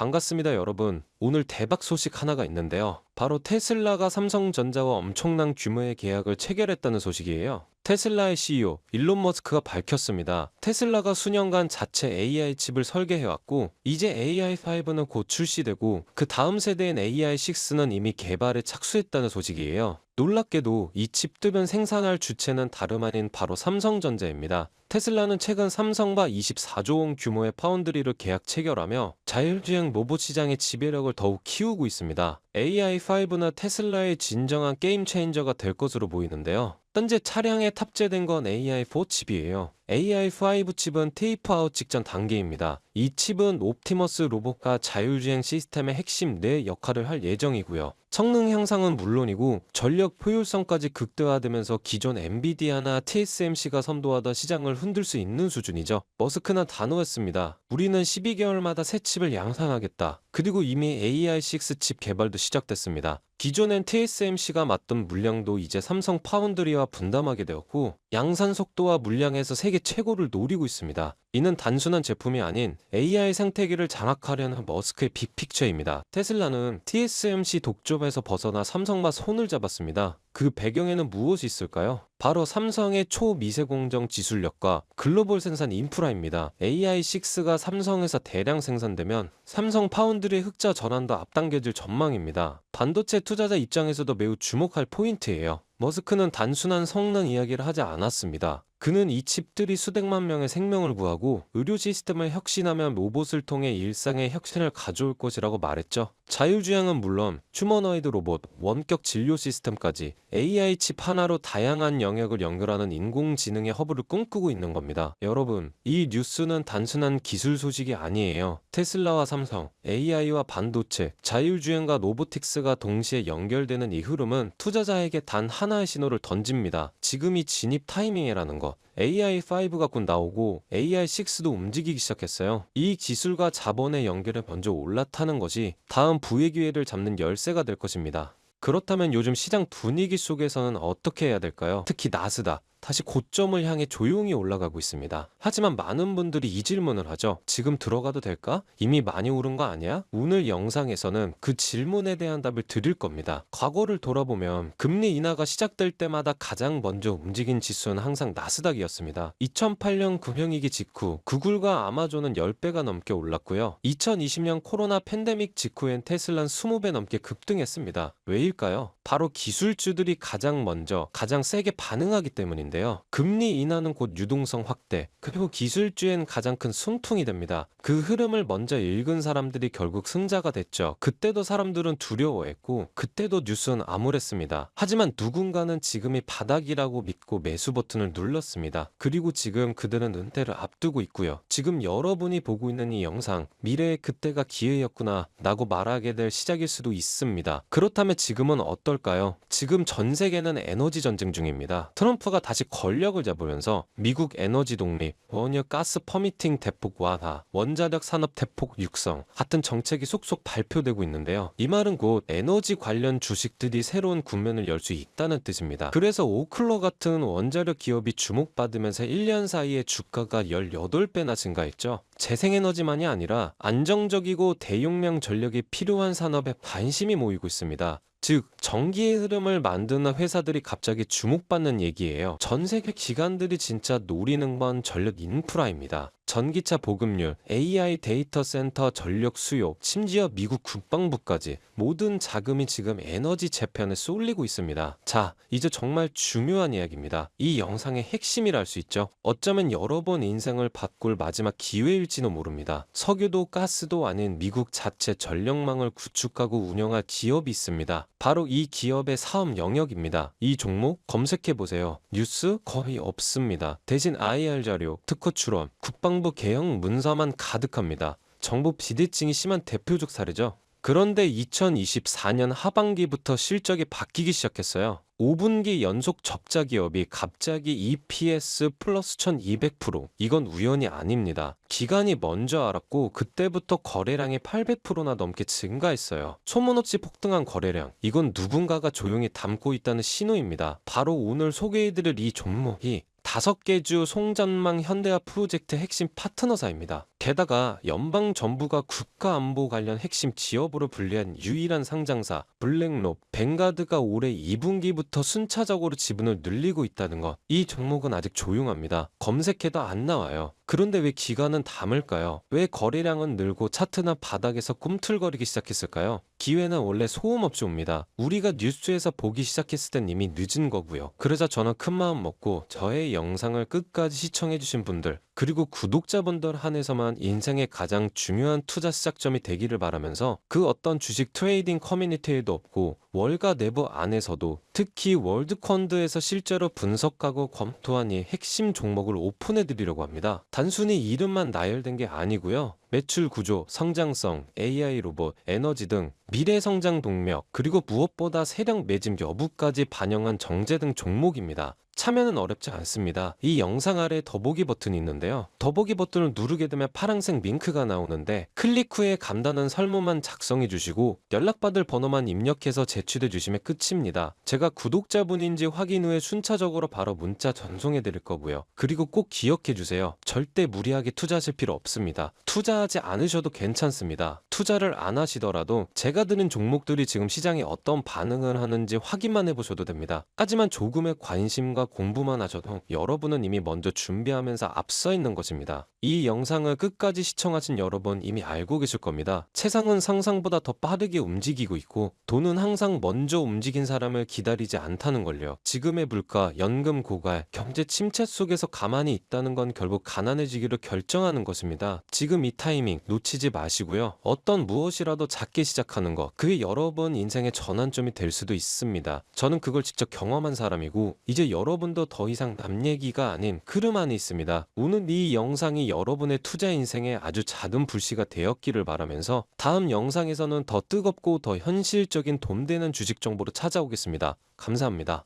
반갑습니다, 여러분. 오늘 대박 소식 하나가 있는데요. 바로 테슬라가 삼성전자와 엄청난 규모의 계약을 체결했다는 소식이에요. 테슬라의 CEO 일론 머스크가 밝혔습니다. 테슬라가 수년간 자체 AI 칩을 설계해왔고 이제 AI5는 곧 출시되고 그 다음 세대인 AI6는 이미 개발에 착수했다는 소식이에요. 놀랍게도 이 칩들은 생산할 주체는 다름 아닌 바로 삼성전자입니다. 테슬라는 최근 삼성과 24조 원 규모의 파운드리를 계약 체결하며 자율주행 로봇 시장의 지배력을 더욱 키우고 있습니다. AI5는 테슬라의 진정한 게임 체인저가 될 것으로 보이는데요. 현재 차량에 탑재된 건 AI4 칩이에요. AI5 칩은 테이프아웃 직전 단계입니다. 이 칩은 옵티머스 로봇과 자율주행 시스템의 핵심 내 역할을 할 예정이고요. 성능 향상은 물론이고 전력 효율성까지 극대화되면서 기존 엔비디아나 TSMC가 선도하던 시장을 흔들 수 있는 수준이죠. 머스크는 단호했습니다. 우리는 12개월마다 새 칩을 양산하겠다. 그리고 이미 AI6 칩 개발도 시작됐습니다. 기존엔 TSMC가 맡던 물량도 이제 삼성 파운드리와 분담하게 되었고 양산 속도와 물량에서 세계 최고를 노리고 있습니다. 이는 단순한 제품이 아닌 AI 생태계를 장악하려는 머스크의 빅픽처입니다. 테슬라는 TSMC 독점에서 벗어나 삼성과 손을 잡았습니다. 그 배경에는 무엇이 있을까요? 바로 삼성의 초미세공정 기술력과 글로벌 생산 인프라입니다. AI6가 삼성에서 대량 생산되면 삼성 파운드리의 흑자 전환도 앞당겨질 전망입니다. 반도체 투자자 입장에서도 매우 주목할 포인트예요. 머스크는 단순한 성능 이야기를 하지 않았습니다. 그는 이 칩들이 수백만 명의 생명을 구하고 의료 시스템을 혁신하며 로봇을 통해 일상의 혁신을 가져올 것이라고 말했죠. 자율주행은 물론 휴머노이드 로봇, 원격 진료 시스템까지 AI 칩 하나로 다양한 영역을 연결하는 인공지능의 허브를 꿈꾸고 있는 겁니다. 여러분, 이 뉴스는 단순한 기술 소식이 아니에요. 테슬라와 삼성, AI와 반도체, 자율주행과 로보틱스가 동시에 연결되는 이 흐름은 투자자에게 단 하나의 신호를 던집니다. 지금이 진입 타이밍이라는 것. AI5가 곧 나오고 AI6도 움직이기 시작했어요. 이 기술과 자본의 연결에 먼저 올라타는 것이 다음 부의 기회를 잡는 열쇠가 될 것입니다. 그렇다면 요즘 시장 분위기 속에서는 어떻게 해야 될까요? 특히 나스닥. 다시 고점을 향해 조용히 올라가고 있습니다. 하지만 많은 분들이 이 질문을 하죠. 지금 들어가도 될까? 이미 많이 오른 거 아니야? 오늘 영상에서는 그 질문에 대한 답을 드릴 겁니다. 과거를 돌아보면 금리 인하가 시작될 때마다 가장 먼저 움직인 지수는 항상 나스닥이었습니다. 2008년 금융위기 직후 구글과 아마존은 10배가 넘게 올랐고요. 2020년 코로나 팬데믹 직후엔 테슬라는 20배 넘게 급등했습니다. 왜일까요? 바로 기술주들이 가장 먼저 가장 세게 반응하기 때문인데요. 금리 인하는 곧 유동성 확대, 그리고 기술주엔 가장 큰 숨통이 됩니다. 그 흐름을 먼저 읽은 사람들이 결국 승자가 됐죠. 그때도 사람들은 두려워했고 그때도 뉴스는 암울했습니다. 하지만 누군가는 지금이 바닥이라고 믿고 매수 버튼을 눌렀습니다. 그리고 지금 그들은 은퇴를 앞두고 있고요. 지금 여러분이 보고 있는 이 영상, 미래의 그때가 기회였구나 라고 말하게 될 시작일 수도 있습니다. 그렇다면 지금은 어떨까요? 지금 전 세계는 에너지 전쟁 중입니다. 트럼프가 다시 권력을 잡으면서 미국 에너지 독립, 원유 가스 퍼미팅 대폭 완화, 원자력 산업 대폭 육성 같은 정책이 속속 발표되고 있는데요. 이 말은 곧 에너지 관련 주식들이 새로운 국면을 열 수 있다는 뜻입니다. 그래서 오클러 같은 원자력 기업이 주목받으면서 1년 사이에 주가가 18배나 증가했죠. 재생에너지만이 아니라 안정적이고 대용량 전력이 필요한 산업에 관심이 모이고 있습니다. 즉 전기의 흐름을 만드는 회사들이 갑자기 주목받는 얘기예요. 전 세계 기관들이 진짜 노리는 건 전력 인프라입니다. 전기차 보급률, AI 데이터 센터 전력 수요, 심지어 미국 국방부까지 모든 자금이 지금 에너지 재편에 쏠리고 있습니다. 자, 이제 정말 중요한 이야기입니다. 이 영상의 핵심이라 할 수 있죠. 어쩌면 여러분 인생을 바꿀 마지막 기회일지도 모릅니다. 석유도 가스도 아닌 미국 자체 전력망을 구축하고 운영할 기업이 있습니다. 바로 이 기업의 사업 영역입니다. 이 종목 검색해보세요. 뉴스 거의 없습니다. 대신 IR 자료, 특허 출원, 국방부 개혁 문서만 가득합니다. 정부 비대칭이 심한 대표적 사례죠. 그런데 2024년 하반기부터 실적이 바뀌기 시작했어요. 5분기 연속 적자 기업이 갑자기 EPS 플러스 1200%. 이건 우연이 아닙니다. 기관이 먼저 알았고 그때부터 거래량이 800%나 넘게 증가했어요. 소문 없이 폭등한 거래량. 이건 누군가가 조용히 담고 있다는 신호입니다. 바로 오늘 소개해드릴 이 종목이 5개 주 송전망 현대화 프로젝트 핵심 파트너사입니다. 게다가 연방정부가 국가안보 관련 핵심 지역으로 분류한 유일한 상장사 블랙록, 뱅가드가 올해 2분기부터 순차적으로 지분을 늘리고 있다는 것. 이 종목은 아직 조용합니다. 검색해도 안 나와요. 그런데 왜 기관은 담을까요? 왜 거래량은 늘고 차트나 바닥에서 꿈틀거리기 시작했을까요? 기회는 원래 소음없이 옵니다. 우리가 뉴스에서 보기 시작했을 땐 이미 늦은 거고요. 그러자 저는 큰 마음 먹고 저의 영상을 끝까지 시청해주신 분들, 그리고 구독자분들 한해서만 인생의 가장 중요한 투자 시작점이 되기를 바라면서 그 어떤 주식 트레이딩 커뮤니티에도 없고 월가 내부 안에서도 특히 월드펀드에서 실제로 분석하고 검토한 이 핵심 종목을 오픈해 드리려고 합니다. 단순히 이름만 나열된 게 아니고요. 매출 구조, 성장성, AI 로봇, 에너지 등 미래 성장 동력, 그리고 무엇보다 세력 매집 여부까지 반영한 정제 등 종목입니다. 참여는 어렵지 않습니다. 이 영상 아래 더보기 버튼이 있는데요. 더보기 버튼을 누르게 되면 파란색 링크가 나오는데 클릭 후에 간단한 설문만 작성해 주시고 연락받을 번호만 입력해서 제출해 주시면 끝입니다. 제가 구독자분인지 확인 후에 순차적으로 바로 문자 전송해 드릴 거고요. 그리고 꼭 기억해 주세요. 절대 무리하게 투자하실 필요 없습니다. 투자하지 않으셔도 괜찮습니다. 투자를 안 하시더라도 제가 드는 종목들이 지금 시장에 어떤 반응을 하는지 확인만 해보셔도 됩니다. 하지만 조금의 관심과 공부만 하셔도 여러분은 이미 먼저 준비하면서 앞서 있는 것입니다. 이 영상을 끝까지 시청하신 여러분 이미 알고 계실 겁니다. 세상은 상상보다 더 빠르게 움직이고 있고 돈은 항상 먼저 움직인 사람을 기다리지 않다는 걸요. 지금의 물가, 연금 고갈, 경제 침체 속에서 가만히 있다는 건 결국 가난해지기로 결정하는 것입니다. 지금 이 타이밍 놓치지 마시고요. 어떤 무엇이라도 작게 시작하는 것, 그게 여러분 인생의 전환점이 될 수도 있습니다. 저는 그걸 직접 경험한 사람이고 이제 여러분도 더 이상 남 얘기가 아닌 흐름 안에 있습니다. 오늘 이 영상이 여러분의 투자 인생에 아주 작은 불씨가 되었기를 바라면서 다음 영상에서는 더 뜨겁고 더 현실적인 돈 되는 주식 정보로 찾아오겠습니다. 감사합니다.